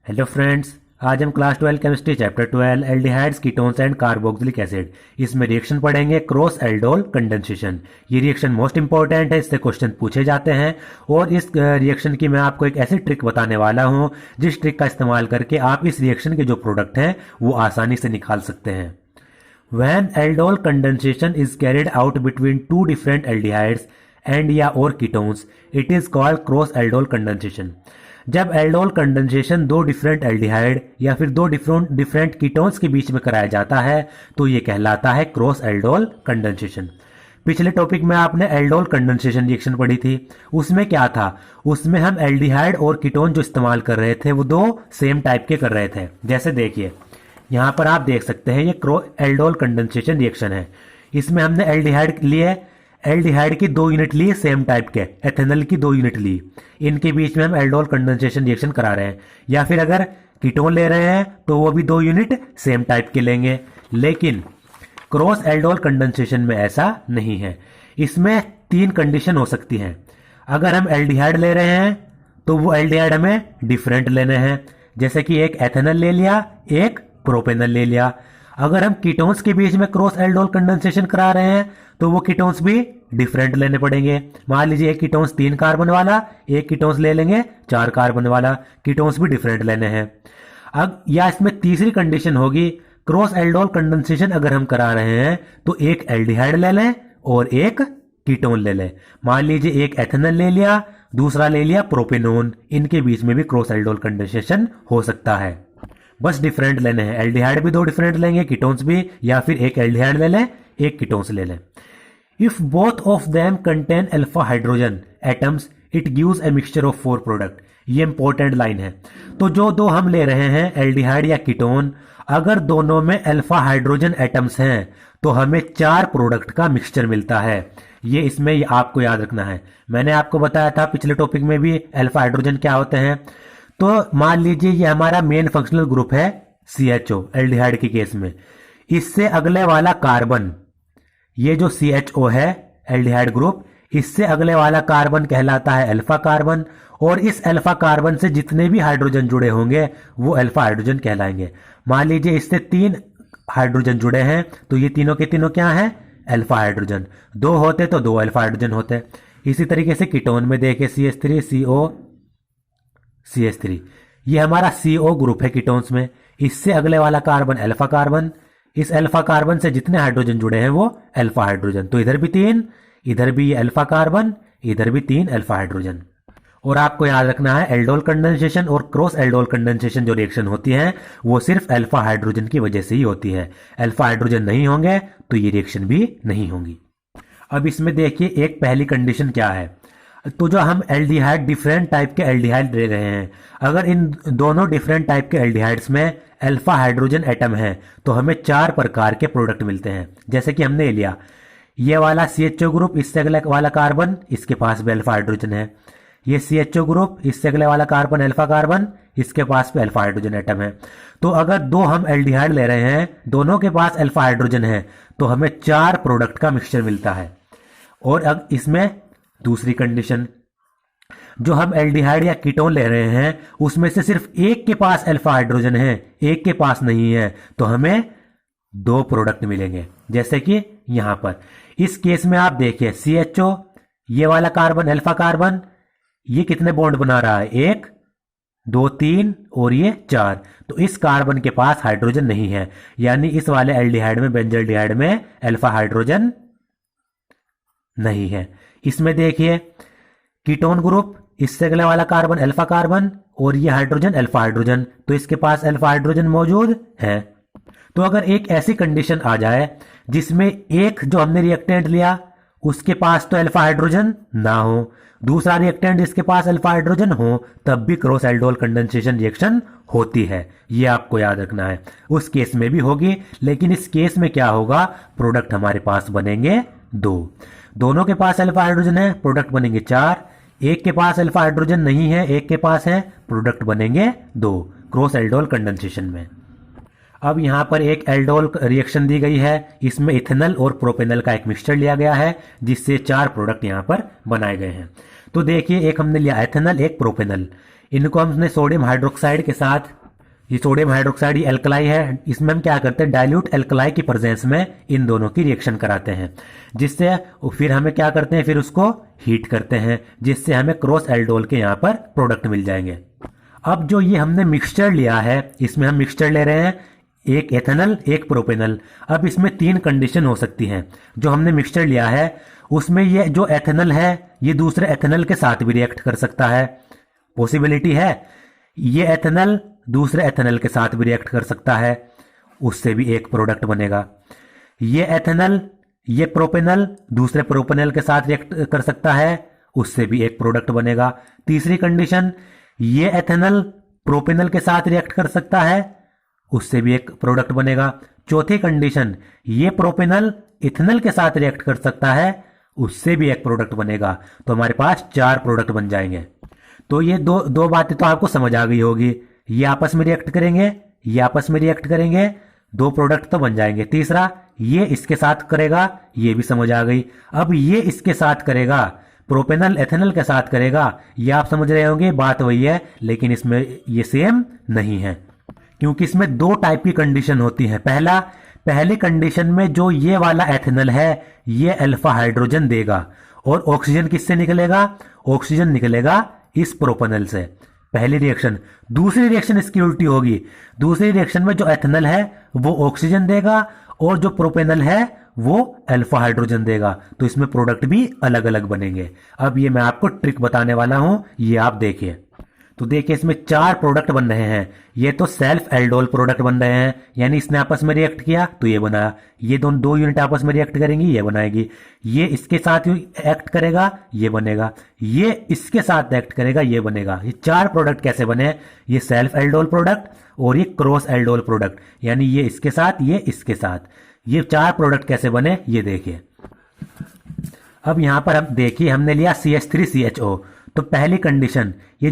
Hello friends, आज हम class 12 chemistry chapter 12 aldehydes ketones and carboxylic acid इसमें reaction पढ़ेंगे क्रॉस एल्डोल कंडेंसेशन। ये रिएक्शन मोस्ट इंपॉर्टेंट है, इससे क्वेश्चन पूछे जाते हैं और इस रिएक्शन की मैं आपको एक ऐसी ट्रिक बताने वाला हूं जिस ट्रिक का इस्तेमाल करके आप इस रिएक्शन के जो प्रोडक्ट हैं वो आसानी से निकाल सकते हैं। When aldol condensation is carried out between two different aldehydes and या और ketones, it is called cross aldol condensation। जब एल्डोल कंडेंसेशन दो डिफरेंट एल्डिहाइड या फिर दो डिफरेंट कीटोन्स के बीच में कराया जाता है तो ये कहलाता है क्रॉस एल्डोल कंडेंसेशन। पिछले टॉपिक में आपने एल्डोल कंडेंसेशन रिएक्शन पढ़ी थी, उसमें क्या था, उसमें हम एल्डिहाइड और कीटोन जो इस्तेमाल कर रहे थे वो दो सेम टाइप के कर रहे थे। जैसे देखिए यहां पर आप देख सकते हैं ये एल्डोल कंडेंसेशन रिएक्शन है। इसमें हमने एल्डिहाइड लिए, एल्डिहाइड की 2 यूनिट ली सेम टाइप के, एथेनॉल की 2 यूनिट ली, इनके बीच में हम एल्डोल कंडेंसेशन रिएक्शन करा रहे हैं। या फिर अगर कीटोन ले रहे हैं तो वो भी 2 यूनिट सेम टाइप के लेंगे। लेकिन क्रॉस एल्डोल कंडेंसेशन में ऐसा नहीं है। इसमें 3 कंडीशन हो सकती हैं। अगर हम एल्डिहाइड ले रहे हैं तो वो एल्डिहाइड हमें डिफरेंट लेने हैं, जैसे कि एक एथेनॉल ले लिया, एक प्रोपेनॉल ले लिया। अगर हम कीटोन्स के बीच में क्रॉस एल्डोल कंडेंसेशन करा रहे हैं तो वो कीटोन्स भी डिफरेंट लेने पड़ेंगे। मान लीजिए एक कीटोन्स 3 कार्बन वाला, एक कीटोन्स ले लेंगे 4 कार्बन वाला, कीटोन्स भी डिफरेंट लेने हैं। अब या इसमें तीसरी कंडीशन होगी, क्रॉस एल्डोल कंडेंसेशन अगर हम करा रहे हैं तो एक एल्डिहाइड ले लें और एक कीटोन ले लें। मान लीजिए एक एथेनॉल ले लिया, दूसरा ले लिया प्रोपेनोन, इनके बीच में भी क्रॉस एल्डोल कंडेंसेशन हो सकता है। बस डिफरेंट लेने हैं, एल्डिहाइड भी 2 डिफरेंट लेंगे, कीटोन्स भी, या फिर एक एल्डिहाइड ले लें एक कीटोन्स ले लें। If both of them contain alpha hydrogen atoms it gives a mixture of 4 product. ये इंपॉर्टेंट लाइन है। तो जो दो हम ले रहे हैं एल्डिहाइड या कीटोन, अगर दोनों में अल्फा हाइड्रोजन एटम्स हैं तो हमें 4 प्रोडक्ट का मिक्सचर मिलता है। ये इसमें आपको याद रखना है। मैंने आपको बताया था पिछले टॉपिक में भी अल्फा हाइड्रोजन क्या होते हैं। तो मान लीजिए ये हमारा मेन फंक्शनल ग्रुप है CHO एल्डिहाइड के केस में। इससे अगले वाला कार्बन, ये जो CHO है एल्डिहाइड ग्रुप, इससे अगले वाला कार्बन कहलाता है अल्फा कार्बन, और इस अल्फा कार्बन से जितने भी हाइड्रोजन जुड़े होंगे वो अल्फा हाइड्रोजन कहलाएंगे। मान लीजिए इससे 3 हाइड्रोजन जुड़े हैं तो ये तीनों के तीनों क्या हैं, अल्फा हाइड्रोजन। 2 होते तो 2 अल्फा हाइड्रोजन होते। इसी तरीके से कीटोन में देखिए CH3 CO CH3, ये हमारा CO ग्रुप है कीटोन्स में। इससे अगले वाला कार्बन अल्फा कार्बन, इस अल्फा कार्बन से जितने हाइड्रोजन जुड़े हैं वो अल्फा हाइड्रोजन। तो इधर भी 3, इधर भी ये अल्फा कार्बन, इधर भी 3 अल्फा हाइड्रोजन। और आपको याद रखना है एल्डोल कंडेंसेशन और क्रॉस एल्डोल कंडेंसेशन जो रिएक्शन होती है वो सिर्फ अल्फा हाइड्रोजन की वजह से ही होती है। अल्फा हाइड्रोजन नहीं होंगे तो ये रिएक्शन भी नहीं होंगी। अब इसमें देखिए एक पहली कंडीशन क्या है, तो जो हम एल्डिहाइड डिफरेंट टाइप के एल्डिहाइड ले रहे हैं, अगर इन दोनों डिफरेंट टाइप के एल्डिहाइड्स में अल्फा हाइड्रोजन एटम है तो हमें 4 प्रकार के प्रोडक्ट मिलते हैं। जैसे कि हमने लिया ये वाला CHO ग्रुप, इससे अगले वाला कार्बन, इसके पास भी अल्फा हाइड्रोजन है। ये CHO ग्रुप, इससे अगले वाला कार्बन अल्फा कार्बन, इसके पास भी अल्फा हाइड्रोजन एटम है। तो अगर 2 हम एल्डिहाइड ले रहे हैं, दोनों के पास अल्फा हाइड्रोजन है, तो हमें 4 प्रोडक्ट का मिक्सचर मिलता है। और अब इसमें दूसरी कंडीशन, जो हम एल्डिहाइड या कीटोन ले रहे हैं उसमें से सिर्फ एक के पास अल्फा हाइड्रोजन है, एक के पास नहीं है, तो हमें 2 प्रोडक्ट मिलेंगे। जैसे कि यहां पर इस केस में आप देखिए CHO, ये वाला कार्बन अल्फा कार्बन, ये कितने बॉन्ड बना रहा है, 1 2 3 और ये 4। तो इस कार्बन के पास हाइड्रोजन नहीं है, यानी इस वाले एल्डिहाइड में, बेंजल्डिहाइड में अल्फा हाइड्रोजन नहीं है। इसमें देखिए कीटोन ग्रुप, इससे अगले वाला कार्बन अल्फा कार्बन और ये हाइड्रोजन अल्फा हाइड्रोजन, तो इसके पास अल्फा हाइड्रोजन मौजूद है। तो अगर एक ऐसी कंडीशन आ जाए जिसमें एक जो हमने रिएक्टेंट लिया उसके पास तो अल्फा हाइड्रोजन ना हो, दूसरा रिएक्टेंट जिसके पास अल्फा हाइड्रोजन हो, तब भी क्रॉस एल्डोल कंडेंसेशन रिएक्शन होती है। ये आपको याद रखना है। उस केस में भी होगी, लेकिन इस केस में क्या होगा, प्रोडक्ट हमारे पास बनेंगे 2। दोनों के पास अल्फा हाइड्रोजन है, प्रोडक्ट बनेंगे 4। एक के पास अल्फा हाइड्रोजन नहीं है, एक के पास है, प्रोडक्ट बनेंगे 2 क्रॉस एल्डोल कंडेंसेशन में। अब यहां पर एक एल्डोल रिएक्शन दी गई है, इसमें इथेनॉल और प्रोपेनॉल का एक मिक्सचर लिया गया है जिससे 4 प्रोडक्ट यहां पर बनाए गए हैं। तो देखिए एक हमने लिया एथेनल, एक प्रोपेनल, इनको हमने सोडियम हाइड्रोक्साइड के साथ, ये सोडियम हाइड्रोक्साइड ये एल्कलाई है, इसमें हम क्या करते हैं डाइल्यूट एल्कलाई की प्रेजेंस में इन दोनों की रिएक्शन कराते हैं, जिससे फिर हमें क्या करते हैं, फिर उसको हीट करते हैं, जिससे हमें क्रॉस एल्डोल के यहाँ पर प्रोडक्ट मिल जाएंगे। अब जो ये हमने मिक्सचर लिया है, इसमें हम मिक्सचर ले रहे हैं एक एथेनल एक प्रोपेनल। अब इसमें 3 कंडीशन हो सकती हैं। जो हमने मिक्सचर लिया है उसमें ये जो एथेनल है ये दूसरे एथेनल के साथ भी रिएक्ट कर सकता है, पॉसिबिलिटी है। ये एथेनल दूसरे एथेनल के साथ भी रिएक्ट कर सकता है, उससे भी एक प्रोडक्ट बनेगा। ये एथेनल ये प्रोपेनल दूसरे प्रोपेनल के साथ रिएक्ट कर सकता है, उससे भी एक प्रोडक्ट बनेगा। तीसरी कंडीशन, ये एथेनल प्रोपेनल के साथ रिएक्ट कर सकता है, उससे भी एक प्रोडक्ट बनेगा। चौथी कंडीशन, ये प्रोपेनल इथेनल के साथ रिएक्ट कर सकता है, उससे भी एक प्रोडक्ट बनेगा। तो हमारे पास 4 प्रोडक्ट बन जाएंगे। तो ये दो बातें तो आपको समझ आ गई होगी, ये आपस में रिएक्ट करेंगे, ये आपस में रिएक्ट करेंगे, 2 प्रोडक्ट तो बन जाएंगे। तीसरा, ये इसके साथ करेगा, ये भी समझ आ गई। अब ये इसके साथ करेगा, प्रोपेनल एथेनल के साथ करेगा, ये आप समझ रहे होंगे बात वही है, लेकिन इसमें ये सेम नहीं है, क्योंकि इसमें 2 टाइप की कंडीशन होती है। पहली कंडीशन में जो ये वाला एथेनल है ये अल्फा हाइड्रोजन देगा, और ऑक्सीजन किससे निकलेगा, ऑक्सीजन निकलेगा इस प्रोपेनल से, पहली रिएक्शन। दूसरी रिएक्शन इसकी उल्टी होगी, दूसरी रिएक्शन में जो एथेनल है वो ऑक्सीजन देगा और जो प्रोपेनल है वो अल्फा हाइड्रोजन देगा, तो इसमें प्रोडक्ट भी अलग अलग बनेंगे। अब ये मैं आपको ट्रिक बताने वाला हूं, ये आप देखिए। तो देखिए इसमें 4 प्रोडक्ट बन रहे हैं। ये तो सेल्फ एल्डोल प्रोडक्ट बन रहे हैं, यानी इसने आपस में रिएक्ट किया तो ये बनाया, ये दोनों 2 यूनिट आपस में रिएक्ट करेंगी, ये बनाएगी, ये इसके साथ एक्ट करेगा, ये बनेगा, ये इसके साथ एक्ट करेगा, ये बनेगा। ये 4 प्रोडक्ट कैसे बने, ये सेल्फ एल्डोल प्रोडक्ट और ये क्रॉस एल्डोल प्रोडक्ट, यानी ये इसके साथ ये इसके साथ, ये 4 प्रोडक्ट कैसे बने ये देखिए। अब यहां पर हम देखिए हमने लिया CH3CHO। तो पहली कंडीशन, ये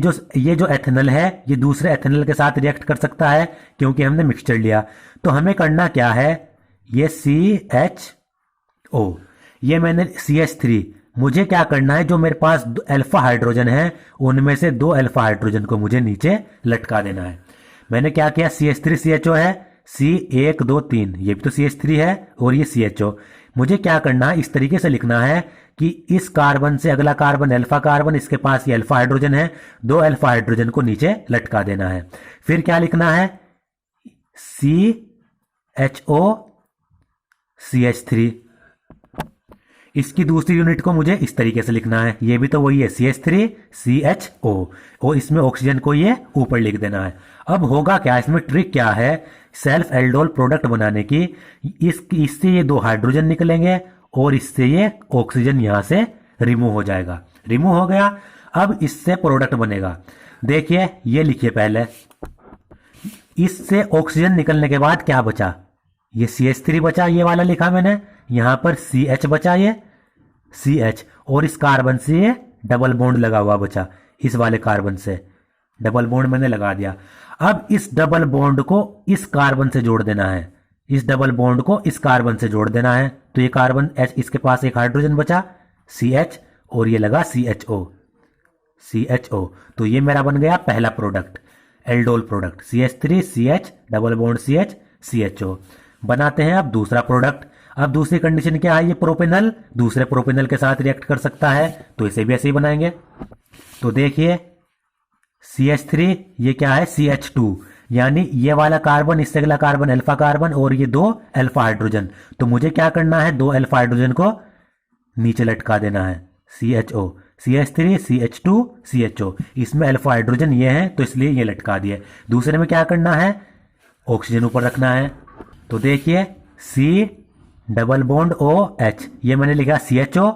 जो एथेनल है ये दूसरे एथेनल के साथ रिएक्ट कर सकता है, क्योंकि हमने मिक्सचर लिया। तो हमें करना क्या है, ये CHO, ये मैंने CH3, मुझे क्या करना है, जो मेरे पास अल्फा हाइड्रोजन है उनमें से 2 अल्फा हाइड्रोजन को मुझे नीचे लटका देना है। मैंने क्या किया, CH3CHO है, C1 2 3, ये भी तो CH3 है और ये CHO। मुझे क्या करना है, इस तरीके से लिखना है कि इस कार्बन से अगला कार्बन अल्फा कार्बन, इसके पास ये अल्फा हाइड्रोजन है, 2 अल्फा हाइड्रोजन को नीचे लटका देना है। फिर क्या लिखना है, CHO CH3, इसकी दूसरी यूनिट को मुझे इस तरीके से लिखना है, ये भी तो वही है CH3 CHO, और इसमें ऑक्सीजन को ये ऊपर लिख देना है। अब होगा क्या, इसमें ट्रिक क्या है सेल्फ एल्डोल प्रोडक्ट बनाने की, इससे ये 2 हाइड्रोजन निकलेंगे और इससे ये ऑक्सीजन यहां से रिमूव हो जाएगा, रिमूव हो गया। अब इससे प्रोडक्ट बनेगा, देखिए ये लिखिए पहले, इससे ऑक्सीजन निकलने के बाद क्या बचा, ये CH3 बचा, ये वाला लिखा मैंने, यहां पर CH बचा, ये CH, और इस कार्बन से ये डबल बॉन्ड लगा हुआ बचा, इस वाले कार्बन से डबल बॉन्ड मैंने लगा दिया। अब इस डबल बॉन्ड को इस कार्बन से जोड़ देना है, इस डबल बॉन्ड को इस कार्बन से जोड़ देना है। तो ये कार्बन H, इसके पास एक हाइड्रोजन बचा CH, और ये लगा CHO। तो ये मेरा बन गया पहला product, aldol product, CH3 CH double bond CH CHO। बनाते हैं अब दूसरा प्रोडक्ट। अब दूसरी कंडीशन क्या है, ये प्रोपेनल दूसरे प्रोपेनल के साथ रिएक्ट कर सकता है, तो इसे भी ऐसे ही बनाएंगे। तो देखिए CH3 ये क्या है, CH2, यानी ये वाला कार्बन इससे अगला कार्बन अल्फा कार्बन और ये 2 अल्फा हाइड्रोजन। तो मुझे क्या करना है, 2 अल्फा हाइड्रोजन को नीचे लटका देना है, CHO CH3 CH2 CHO, इसमें अल्फा हाइड्रोजन ये है तो इसलिए ये लटका दिए। दूसरे में क्या करना है, ऑक्सीजन ऊपर रखना है। तो देखिए C डबल बॉन्ड OH, ये मैंने लिखा CHO,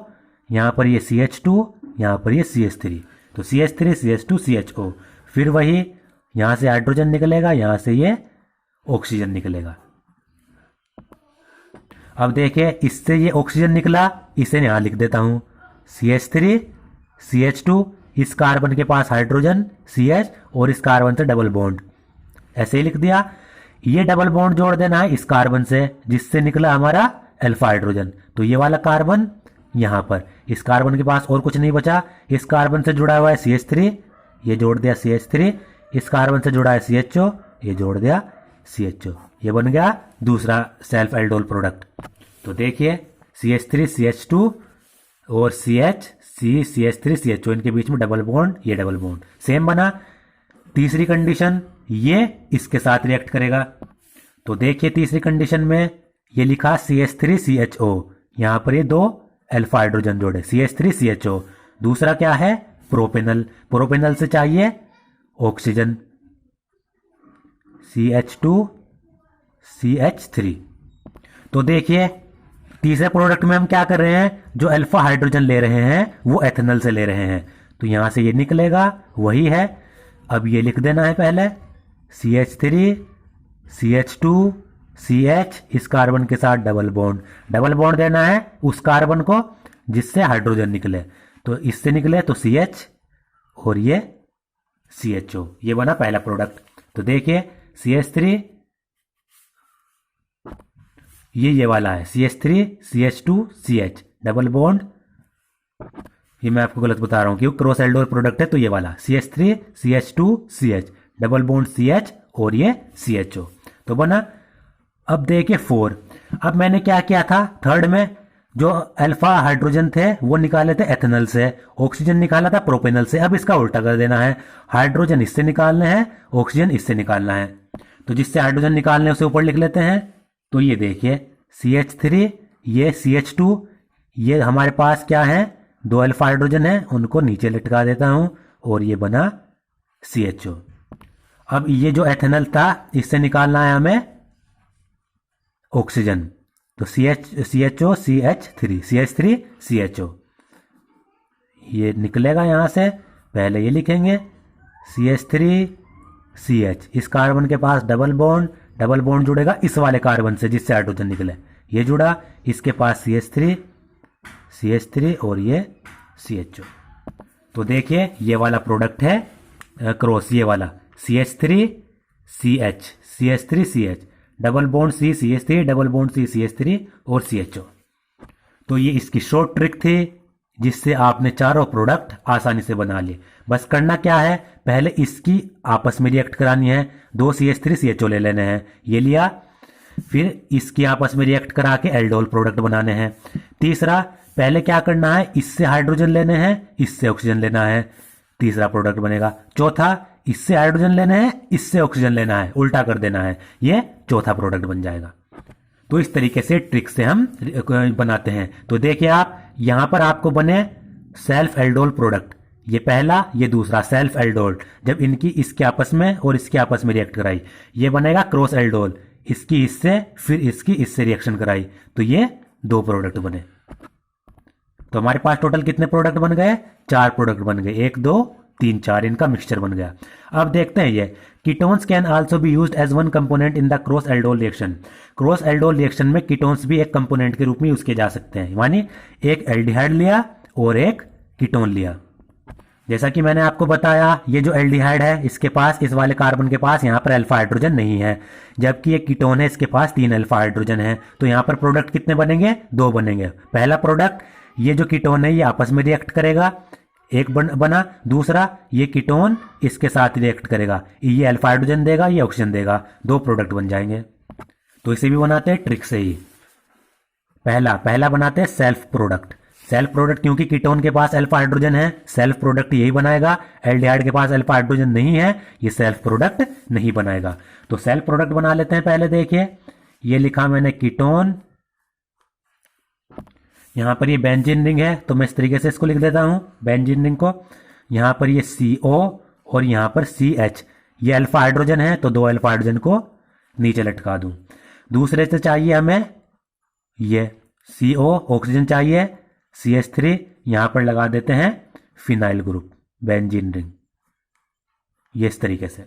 यहां पर ये CH2, यहां पर ये CH3, तो CH3 CH2 CHO। फिर वही यहां से हाइड्रोजन निकलेगा, यहां से ये ऑक्सीजन निकलेगा। अब देखिए इससे ये ऑक्सीजन निकला, इसे यहां लिख देता हूं CH3 CH2, इस कार्बन के पास हाइड्रोजन CH और इस कार्बन से डबल बॉन्ड, ऐसे ही लिख दिया। ये डबल बॉन्ड जोड़ देना है इस कार्बन से जिससे निकला हमारा अल्फा हाइड्रोजन। तो ये वाला कार्बन यहाँ पर इस कार्बन के पास और कुछ नहीं बचा। इस कार्बन से जुड़ा हुआ है CH3, ये जोड़ दिया CH3। इस कार्बन से जुड़ा है CHO, ये जोड़ दिया CHO। ये बन गया दूसरा सेल्फ एल्डोल प्रोडक्ट। तो देखिए CH3 CH2 और CH3 CHO, इनके बीच में डबल बॉन्ड, ये डबल बॉन्ड सेम बना। तीसरी कंडीशन, ये इसके साथ रिएक्ट करेगा। तो देखिए तीसरी कंडीशन में ये लिखा CH3 CHO, यहां पर ये दो अल्फा हाइड्रोजन जोड़े CH3 CHO। दूसरा क्या है, प्रोपेनल। प्रोपेनल से चाहिए ऑक्सीजन CH2 CH3। तो देखिए तीसरे प्रोडक्ट में हम क्या कर रहे हैं, जो अल्फा हाइड्रोजन ले रहे हैं वो एथेनॉल से ले रहे हैं। तो यहां से ये निकलेगा, वही है। अब ये लिख देना है पहले CH3 CH2 CH, इस कार्बन के साथ डबल बॉन्ड देना है उस कार्बन को जिससे हाइड्रोजन निकले। तो इससे निकले तो CH और ये CHO, ये बना पहला प्रोडक्ट। तो देखिए CH3, ये वाला है CH3 CH2 CH double bond. ये मैं आपको गलत बता रहा हूं क्योंकि क्रॉस एल्डोल प्रोडक्ट है। तो ये वाला CH3 CH2 CH double bond CH और ये CHO, तो बना। अब देखिए 4। अब मैंने क्या किया था, थर्ड में जो अल्फा हाइड्रोजन थे वो निकाले थे एथेनॉल से, ऑक्सीजन निकाला था प्रोपेनल से। अब इसका उल्टा कर देना है, हाइड्रोजन इससे निकालने हैं, ऑक्सीजन इससे निकालना है। तो जिससे हाइड्रोजन निकालने उसे ऊपर लिख लेते हैं। तो ये देखिए CH3, ये CH2, ये हमारे पास क्या है, दो अल्फा हाइड्रोजन है, उनको नीचे लटका देता हूं और ये बना CHO। अब ये जो एथेनॉल था इससे निकालना है हमें ऑक्सीजन। तो CHO CH3 CHO, ये निकलेगा यहां से। पहले ये लिखेंगे CH3 CH, इस कार्बन के पास डबल बॉन्ड जुड़ेगा इस वाले कार्बन से जिससे हाइड्रोजन निकले, ये जुड़ा। इसके पास CH3 और ये CHO। तो देखिए ये वाला प्रोडक्ट है क्रॉस, ये वाला CH3 CH double bond CH3 double bond CH3 और CHO। तो ये इसकी शॉर्ट ट्रिक थी जिससे आपने चारों प्रोडक्ट आसानी से बना लिए। बस करना क्या है, पहले इसकी आपस में रिएक्ट करानी है, दो CH3 CHO ले लेने हैं, ये लिया। फिर इसकी आपस में रिएक्ट करा के एल्डोल प्रोडक्ट बनाने हैं। तीसरा, पहले क्या करना है, इससे हाइड्रोजन लेने हैं, इससे ऑक्सीजन लेना है, तीसरा प्रोडक्ट बनेगा। चौथा, इससे हाइड्रोजन लेना है, इससे ऑक्सीजन लेना है, उल्टा कर देना है, ये चौथा प्रोडक्ट बन जाएगा। तो इस तरीके से ट्रिक से हम बनाते हैं। तो देखिए आप यहां पर आपको बने सेल्फ एल्डोल प्रोडक्ट, ये पहला ये दूसरा सेल्फ एल्डोल। जब इनकी इसके आपस में और इसके आपस में रिएक्ट कराई, ये बनेगा क्रॉस एल्डोल, इसकी इससे फिर इसकी इससे रिएक्शन कराई, तो ये दो प्रोडक्ट बने। तो हमारे पास टोटल कितने प्रोडक्ट बन गए, 4 प्रोडक्ट बन गए, 1 2 3 4, इनका मिक्सचर बन गया। अब देखते हैं ये ketones can also be used as one component in the cross aldol reaction. Cross aldol reaction में कीटोन्स भी एक कंपोनेंट के रूप में यूज किए जा सकते हैं, यानी एक एल्डिहाइड लिया और एक कीटोन लिया। जैसा कि मैंने आपको बताया, ये जो एल्डिहाइड है इसके पास, इस वाले कार्बन के पास यहाँ पर अल्फा हाइड्रोजन नहीं है, जबकि ये कीटोन है इसके पास 3 अल्फा हाइड्रोजन है। तो यहाँ पर प्रोडक्ट कितने बनेंगे, 2 बनेंगे। पहला प्रोडक्ट, ये जो कीटोन है ये आपस में रिएक्ट करेगा, एक बना। दूसरा, ये कीटोन इसके साथ रिएक्ट करेगा, ये अल्फा हाइड्रोजन देगा, ये ऑक्सीजन देगा, 2 प्रोडक्ट बन जाएंगे। तो इसे भी बनाते हैं ट्रिक से ही। पहला बनाते हैं सेल्फ प्रोडक्ट, क्योंकि कीटोन के पास अल्फा हाइड्रोजन है, सेल्फ प्रोडक्ट यही बनाएगा। एल्डिहाइड के पास अल्फा हाइड्रोजन नहीं है, ये सेल्फ प्रोडक्ट नहीं बनाएगा। तो सेल्फ प्रोडक्ट बना लेते हैं। पहले देखिए ये लिखा मैंने कीटोन, यहां पर ये बेंजीन रिंग है, तो मैं इस तरीके से इसको लिख देता हूं बेंजीन रिंग को। यहां पर ये CO और यहां पर CH, ये अल्फा हाइड्रोजन है, तो 2 अल्फा हाइड्रोजन को नीचे लटका दूं। दूसरे से चाहिए हमें ये CO, ऑक्सीजन चाहिए, CH3, यहां पर लगा देते हैं फिनाइल ग्रुप, बेंजीन रिंग, ये इस तरीके से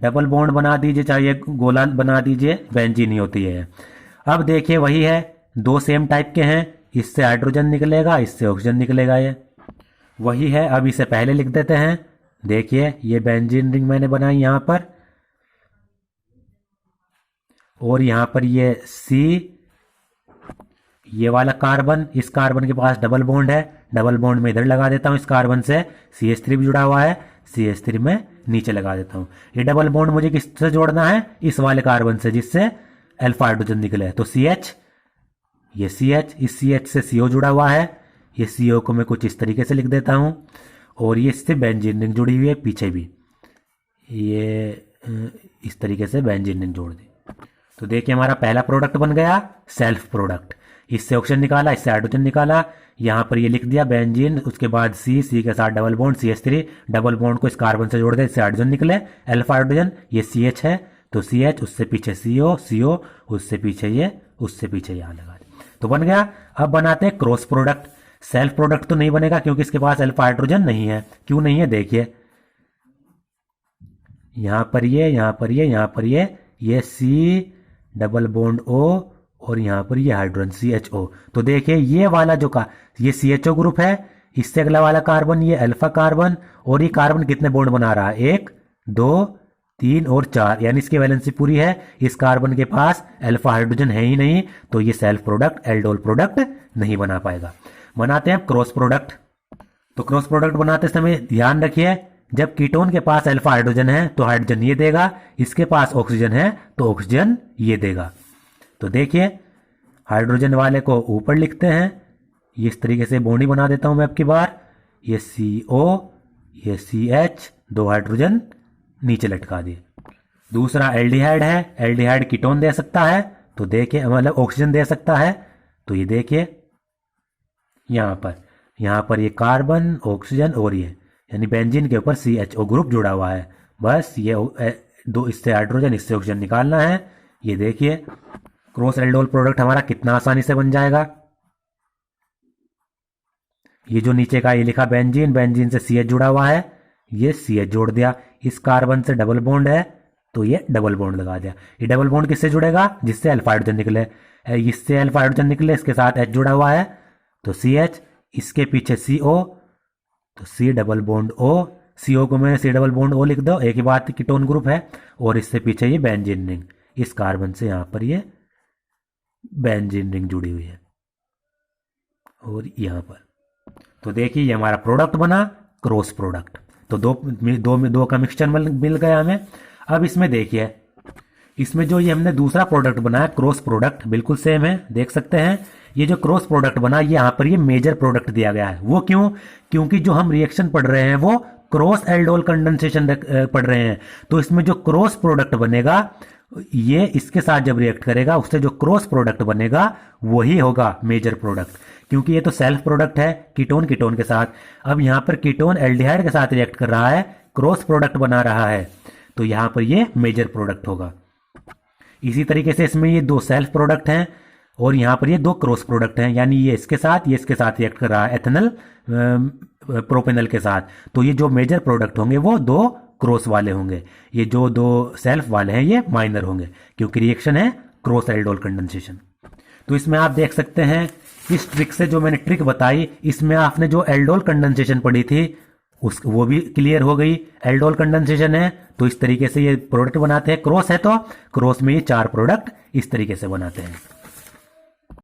डबल बॉन्ड बना दीजिए, चाहिए गोला बना दीजिए, बेंजीन ही होती है। अब देखिए वही है, 2 सेम टाइप के हैं, इससे हाइड्रोजन निकलेगा, इससे ऑक्सीजन निकलेगा, ये वही है। अब इसे पहले लिख देते हैं। देखिए ये बेंजीन रिंग मैंने बनाई यहां पर, और यहां पर ये C, ये वाला कार्बन, इस कार्बन के पास डबल बॉन्ड है, डबल बॉन्ड में इधर लगा देता हूँ, इस कार्बन से CH3 भी जुड़ा हुआ है, CH3 में नीचे लगा देता हूँ। ये डबल बॉन्ड मुझे किससे जोड़ना है, इस वाले कार्बन से जिससे अल्फा हाइड्रोजन निकले, तो CH, ये CH, इस CH से CO जुड़ा हुआ है, ये CO को मैं कुछ इस तरीके से लिख देता हूँ, और ये इससे बेंजीन रिंग जुड़ी हुई है पीछे भी, ये इस तरीके से बेंजीन रिंग जोड़ दी। तो देखिए हमारा पहला प्रोडक्ट बन गया सेल्फ प्रोडक्ट। इससे ऑक्सीजन निकाला, इससे हाइड्रोजन निकाला, यहाँ पर ये लिख दिया बेंजीन, उसके बाद C के साथ double bond CH3, double bond को इस कार्बन से जोड़ दे, इससे हाइड्रोजन निकले अल्फा हाइड्रोजन, ये CH है तो CH, उससे पीछे CO, उससे पीछे ये, उससे पीछे यहाँ लगा दे, तो बन गया। अब बनाते हैं क्रॉस प्रोडक्ट। सेल्फ प्रोडक्ट तो नहीं बनेगा क्योंकि इसके पास अल्फा हाइड्रोजन नहीं है। क्यों नहीं है देखिए, यहाँ पर ये, यहाँ पर ये, यहाँ पर ये C डबल बॉन्ड O और यहाँ पर ये हाइड्रोजन CHO। तो देखिए ये वाला जो ये CHO ग्रुप है, इससे अगला वाला कार्बन ये अल्फा कार्बन, और ये कार्बन कितने बॉन्ड बना रहा है, 1 2 3 और 4, यानी इसकी वैलेंसी पूरी है। इस कार्बन के पास अल्फा हाइड्रोजन है ही नहीं, तो ये सेल्फ प्रोडक्ट एल्डोल प्रोडक्ट नहीं बना पाएगा। बनाते हैं क्रॉस प्रोडक्ट। तो क्रॉस प्रोडक्ट बनाते समय ध्यान रखिए, जब कीटोन के पास अल्फा हाइड्रोजन है तो हाइड्रोजन ये देगा, इसके पास ऑक्सीजन है तो ऑक्सीजन ये देगा। तो देखिए हाइड्रोजन वाले को ऊपर लिखते हैं, ये इस तरीके से बॉन्ड बना देता हूं मैं अब की बार, ये CO, ये CH, 2 हाइड्रोजन नीचे लटका दिए। दूसरा एल्डिहाइड है, एल्डिहाइड कीटोन दे सकता है, तो देखिए मतलब ऑक्सीजन दे सकता है, तो ये देखिए यहाँ पर ये कार्बन, ऑक्सीजन और ये, यानी बेंजीन के ऊपर CHO ग्रुप जुड़ा हुआ है। बस ये दो, इससे हाइड्रोजन इससे ऑक्सीजन निकालना है। ये देखिए क्रॉस एल्डोल प्रोडक्ट हमारा कितना आसानी से बन जाएगा। ये जो नीचे का ये लिखा बेंजीन, बेंजीन से CH जुड़ा हुआ है, ये CH जोड़ दिया, इस कार्बन से डबल बॉन्ड है तो ये डबल बॉन्ड लगा दिया। ये डबल बॉन्ड किससे जुड़ेगा, जिससे अल्फा हाइड्रोजन निकले, इससे अल्फा हाइड्रोजन निकले, इसके साथ H जुड़ा हुआ है तो CH, इसके पीछे CO, तो C double bond O, CO को मैं C डबल बॉन्ड O लिख दो, एक ही बात कीटोन ग्रुप है, और इससे पीछे ये बेंजीन रिंग, इस कार्बन से यहाँ पर ये बेंजीन रिंग जुड़ी हुई है और यहाँ पर। तो देखिए ये हमारा प्रोडक्ट बना क्रॉस प्रोडक्ट। तो दो का मिक्सचर मिल गया हमें। अब इसमें देखिए, इसमें जो ये हमने दूसरा प्रोडक्ट बनाया क्रॉस प्रोडक्ट बिल्कुल सेम है, देख सकते हैं। ये जो क्रॉस प्रोडक्ट बना, ये यहाँ पर ये मेजर प्रोडक्ट दिया गया है। वो क्यों, क्योंकि जो हम रिएक्शन पढ़ रहे हैं वो क्रॉस एल्डोल कंडेंसेशन पढ़ रहे हैं। तो इसमें जो क्रॉस प्रोडक्ट बनेगा, ये इसके साथ जब रिएक्ट करेगा, उससे जो क्रॉस प्रोडक्ट बनेगा वही होगा मेजर प्रोडक्ट, क्योंकि ये तो सेल्फ प्रोडक्ट है कीटोन कीटोन के साथ। अब यहाँ पर कीटोन एल्डिहाइड के साथ रिएक्ट कर रहा है, क्रॉस प्रोडक्ट बना रहा है, तो यहाँ पर ये मेजर प्रोडक्ट होगा। इसी तरीके से इसमें ये 2 सेल्फ प्रोडक्ट हैं और यहाँ पर ये 2 क्रॉस प्रोडक्ट हैं, यानी ये इसके साथ रिएक्ट कर रहा है एथेनल प्रोपेनल के साथ। तो ये जो मेजर प्रोडक्ट होंगे वो 2 क्रॉस वाले होंगे, ये जो 2 सेल्फ वाले हैं ये माइनर होंगे, क्योंकि रिएक्शन है क्रॉस एल्डोल कंडेंसेशन। तो इसमें आप देख सकते हैं, इस ट्रिक से जो मैंने ट्रिक बताई, इसमें आपने जो एल्डोल कंडेंसेशन पढ़ी थी वो भी क्लियर हो गई। एल्डोल कंडेंसेशन है तो इस तरीके से ये प्रोडक्ट बनाते हैं, क्रॉस है तो क्रॉस में ये 4 प्रोडक्ट इस तरीके से बनाते हैं।